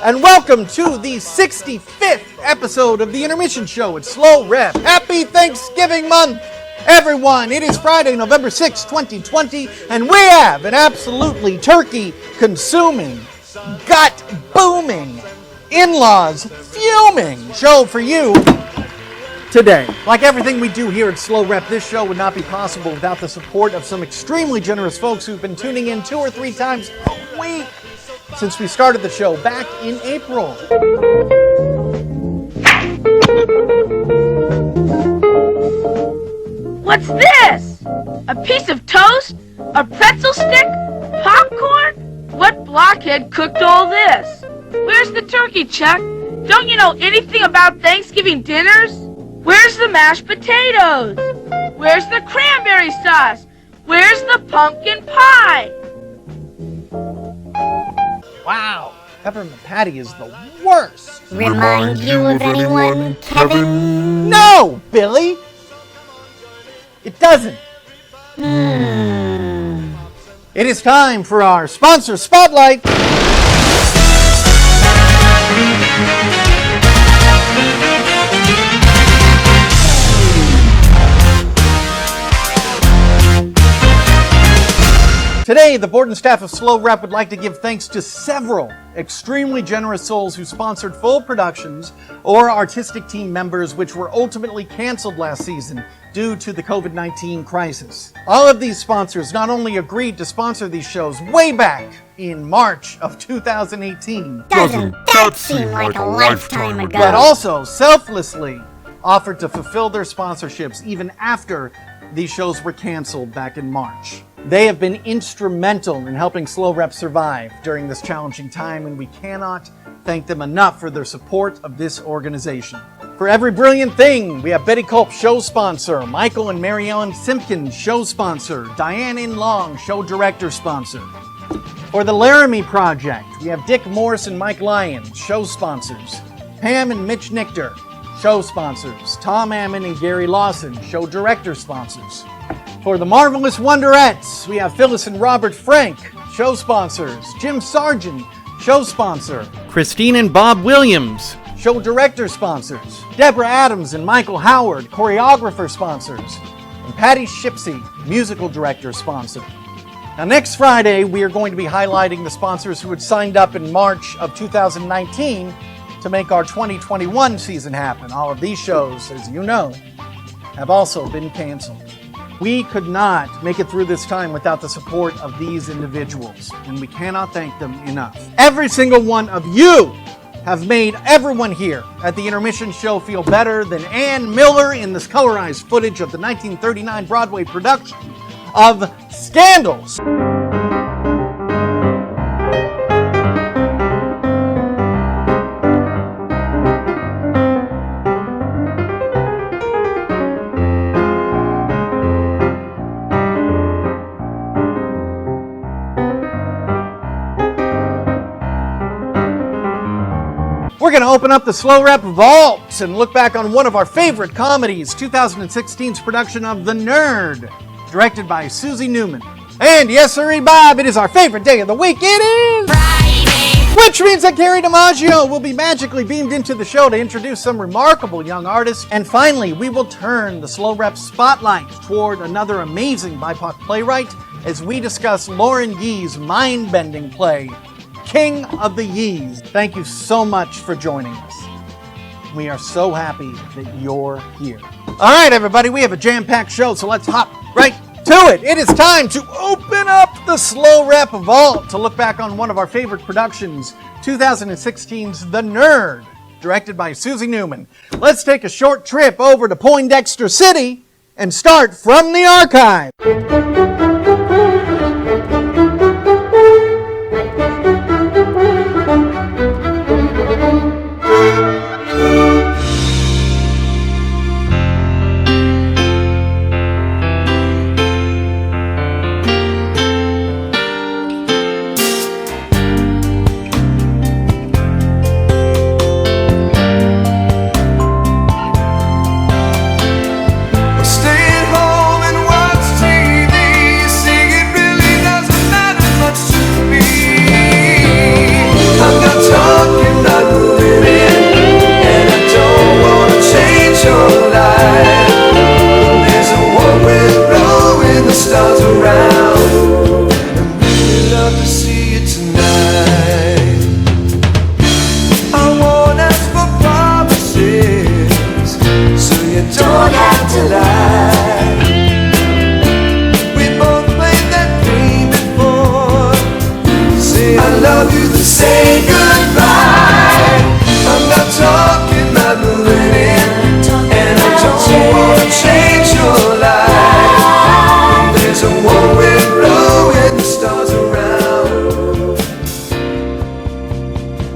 and welcome to the 65th episode of the Intermission Show at SLO REP. Happy Thanksgiving month, everyone. It is Friday, November 6, 2020, and we have an absolutely turkey-consuming, gut-booming, in-laws fuming show for you today. Like everything we do here at SLO REP, this show would not be possible without the support of some extremely generous folks who've been tuning in 2 or 3 times a week since we started the show back in April. What's this? A piece of toast? A pretzel stick? Popcorn? What blockhead cooked all this? Where's the turkey, Chuck? Don't you know anything about Thanksgiving dinners? Where's the mashed potatoes? Where's the cranberry sauce? Where's the pumpkin pie? Wow, peppermint patty is the worst. Remind you of anyone, Kevin? No, Billy! It doesn't. It is time for our sponsor spotlight. Today, the board and staff of SLO REP would like to give thanks to several extremely generous souls who sponsored full productions or artistic team members which were ultimately canceled last season due to the COVID-19 crisis. All of these sponsors not only agreed to sponsor these shows way back in March of 2018, Doesn't that seem like a lifetime ago? but also selflessly offered to fulfill their sponsorships even after these shows were canceled back in March. They have been instrumental in helping SLO REP survive during this challenging time, and we cannot thank them enough for their support of this organization. For every brilliant thing, we have Betty Culp, show sponsor, Michael and Mary Ellen Simpkins, show sponsor, Diane In Long, show director sponsor. For the Laramie Project, we have Dick Morris and Mike Lyons, show sponsors, Pam and Mitch Nichter, show sponsors, Tom Ammon and Gary Lawson, show director sponsors. For the Marvelous Wonderettes, we have Phyllis and Robert Frank, show sponsors, Jim Sargent, show sponsor, Christine and Bob Williams, show director sponsors, Deborah Adams and Michael Howard, choreographer sponsors, and Patty Shipsey, musical director sponsor. Now next Friday, we are going to be highlighting the sponsors who had signed up in March of 2019 to make our 2021 season happen. All of these shows, as you know, have also been canceled. We could not make it through this time without the support of these individuals, and we cannot thank them enough. Every single one of you have made everyone here at the Intermission Show feel better than Ann Miller in this colorized footage of the 1939 Broadway production of Scandals. We're going to open up the SLO REP Vault and look back on one of our favorite comedies, 2016's production of The Nerd, directed by Susie Newman. And yes, sirree, Bob, it is our favorite day of the week. It is Friday! Which means that KERRY DIMAGGio will be magically beamed into the show to introduce some remarkable young artists. And finally, we will turn the SLO REP spotlight toward another amazing BIPOC playwright as we discuss Lauren Yee's mind-bending play, King of the Yees. Thank you so much for joining us. We are so happy that you're here. All right, everybody, we have a jam-packed show, so let's hop right to it. It is time to open up the SLO REP Vault to look back on one of our favorite productions, 2016's The Nerd, directed by Susie Newman. Let's take a short trip over to Poindexter City and start from the archive. Stay at home and watch TV.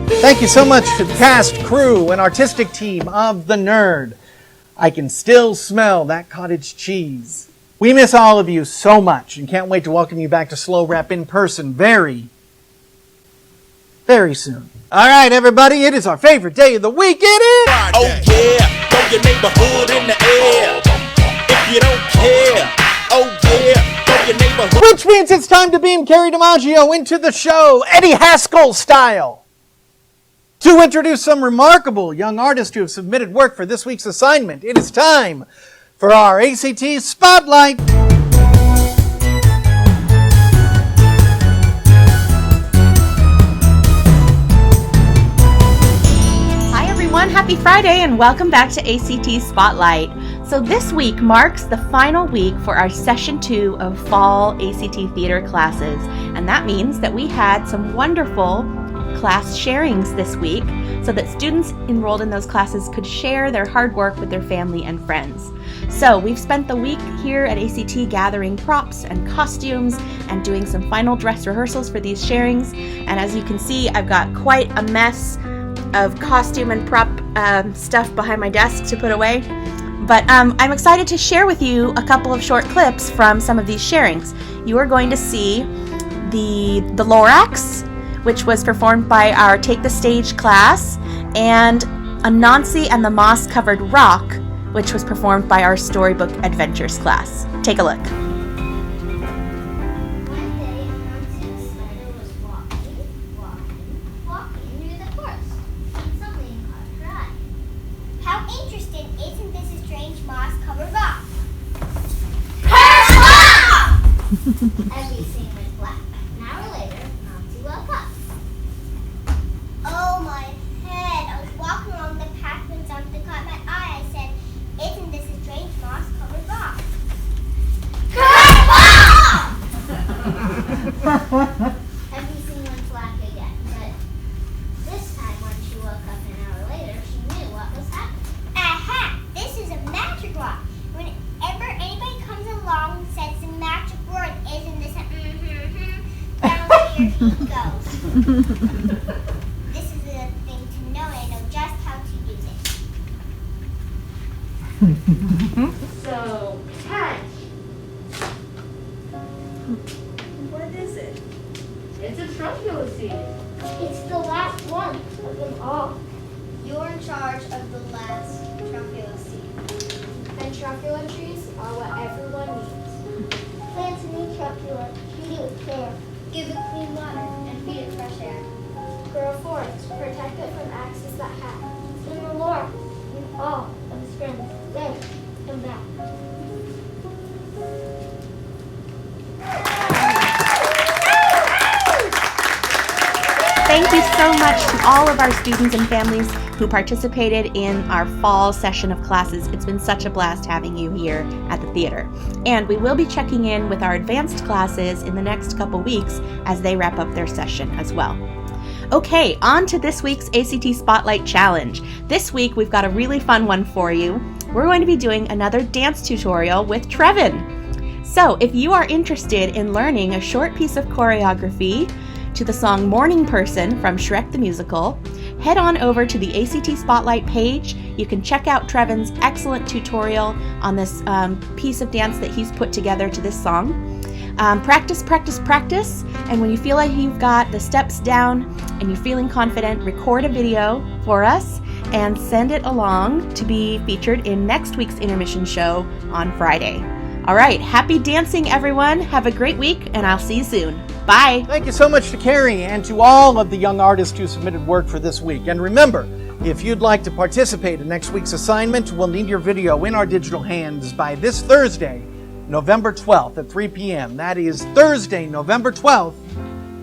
Thank you so much to the cast, crew, and artistic team of The Nerd. I can still smell that cottage cheese. We miss all of you so much and can't wait to welcome you back to SLO REP in person very soon. All right, everybody, it is our favorite day of the week. It is! Oh yeah, throw your neighborhood in the air. If you don't care, oh yeah, throw your neighborhood. Which means it's time to beam KERRY DIMAGGIO into the show, Eddie Haskell style, to introduce some remarkable young artists who have submitted work for this week's assignment. It is time for our ACT Spotlight. Hi everyone, happy Friday and welcome back to ACT Spotlight. So this week marks the final week for our Session 2 of Fall ACT Theater classes. And that means that we had some wonderful class sharings this week so that students enrolled in those classes could share their hard work with their family and friends. So we've spent the week here at ACT gathering props and costumes and doing some final dress rehearsals for these sharings. And as you can see, I've got quite a mess of costume and prop stuff behind my desk to put away. But I'm excited to share with you a couple of short clips from some of these sharings. You are going to see the Lorax, which was performed by our Take the Stage class, and Anansi and the Moss Covered Rock, which was performed by our Storybook Adventures class. Take a look. One day, Anansi the spider was walking through the forest. Suddenly caught her eye. How interesting! Isn't this a strange moss-covered rock? Everything went black. An hour later, Anansi woke up. Oh my head! I was walking along the path when something caught my eye. I said, "Isn't this a strange moss-covered rock?" Everything went black again, but this time when she woke up an hour later, she knew what was happening. Aha! This is a magic rock. Whenever anybody comes along and says the magic word, isn't this a down your feet goes. This is a thing to know, and I know just how to use it. So, catch. What is it? It's a truffula seed. It's the last one of them all. You're in charge of the last truffula seed. And truffula trees are what everyone needs. Plant a new truffula, treat it with care. Give it clean water and feed it fresh air. Grow a forest, protect it from axes that hack. Swim the Lord in all of his friends. Then come back. Thank you so much to all of our students and families who participated in our fall session of classes. It's been such a blast having you here at the theater. And we will be checking in with our advanced classes in the next couple weeks as they wrap up their session as well. Okay, on to this week's ACT Spotlight Challenge. This week we've got a really fun one for you. We're going to be doing another dance tutorial with Trevin. So if you are interested in learning a short piece of choreography to the song Morning Person from Shrek the Musical, head on over to the ACT Spotlight page. You can check out Trevin's excellent tutorial on this piece of dance that he's put together to this song. Practice, practice, practice, and when you feel like you've got the steps down and you're feeling confident, record a video for us and send it along to be featured in next week's intermission show on Friday. All right, happy dancing, everyone. Have a great week, and I'll see you soon. Bye. Thank you so much to KERRY and to all of the young artists who submitted work for this week. And remember, if you'd like to participate in next week's assignment, we'll need your video in our digital hands by this Thursday, November 12th at 3 p.m. That is Thursday, November 12th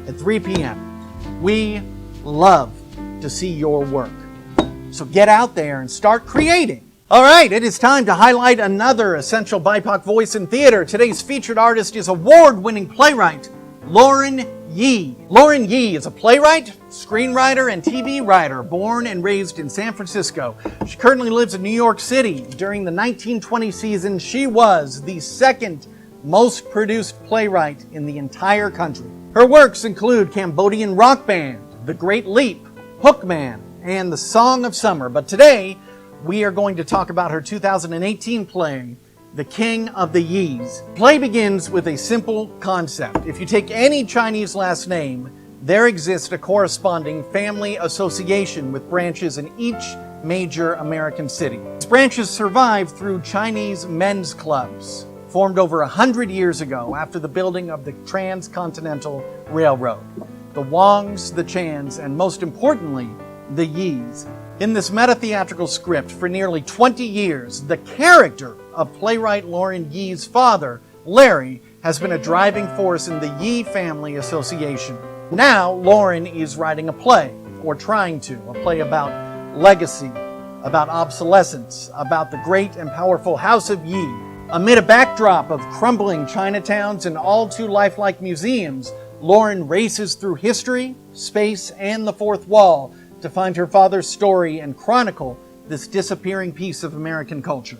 at 3 p.m. We love to see your work. So get out there and start creating. All right, it is time to highlight another essential BIPOC voice in theater. Today's featured artist is award-winning playwright Lauren Yee. Lauren Yee is a playwright, screenwriter, and TV writer born and raised in San Francisco. She currently lives in New York City. During the 1920 season, she was the second most produced playwright in the entire country. Her works include Cambodian Rock Band, The Great Leap, Hookman, and The Song of Summer. But today, we are going to talk about her 2018 play, The King of the Yees. The play begins with a simple concept. If you take any Chinese last name, there exists a corresponding family association with branches in each major American city. These branches survived through Chinese men's clubs, formed over 100 years ago after the building of the Transcontinental Railroad. The Wongs, the Chans, and most importantly, the Yees. In this meta-theatrical script, for nearly 20 years, the character of playwright Lauren Yee's father, Larry, has been a driving force in the Yee Family Association. Now, Lauren is writing a play, or trying to, a play about legacy, about obsolescence, about the great and powerful House of Yee. Amid a backdrop of crumbling Chinatowns and all too lifelike museums, Lauren races through history, space, and the fourth wall to find her father's story and chronicle this disappearing piece of American culture.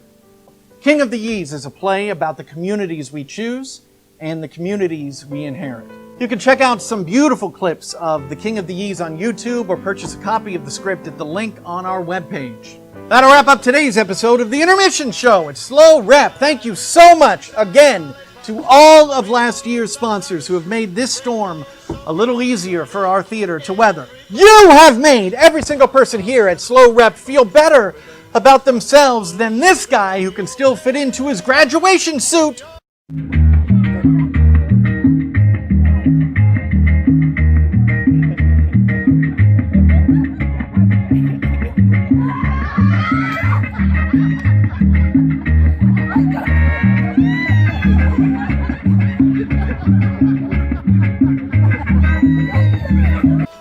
King of the Yees is a play about the communities we choose and the communities we inherit. You can check out some beautiful clips of The King of the Yees on YouTube or purchase a copy of the script at the link on our webpage. That'll wrap up today's episode of the Intermission Show at SLO REP. Thank you so much again to all of last year's sponsors who have made this storm a little easier for our theater to weather. You have made every single person here at SLO REP feel better about themselves than this guy who can still fit into his graduation suit.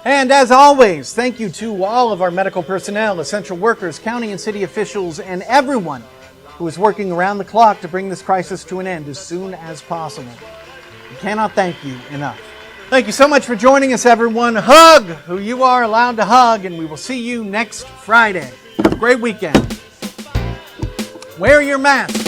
And as always, thank you to all of our medical personnel, essential workers, county and city officials, and everyone who is working around the clock to bring this crisis to an end as soon as possible. We cannot thank you enough. Thank you so much for joining us, everyone. Hug who you are allowed to hug, and we will see you next Friday. Have a great weekend. Wear your mask.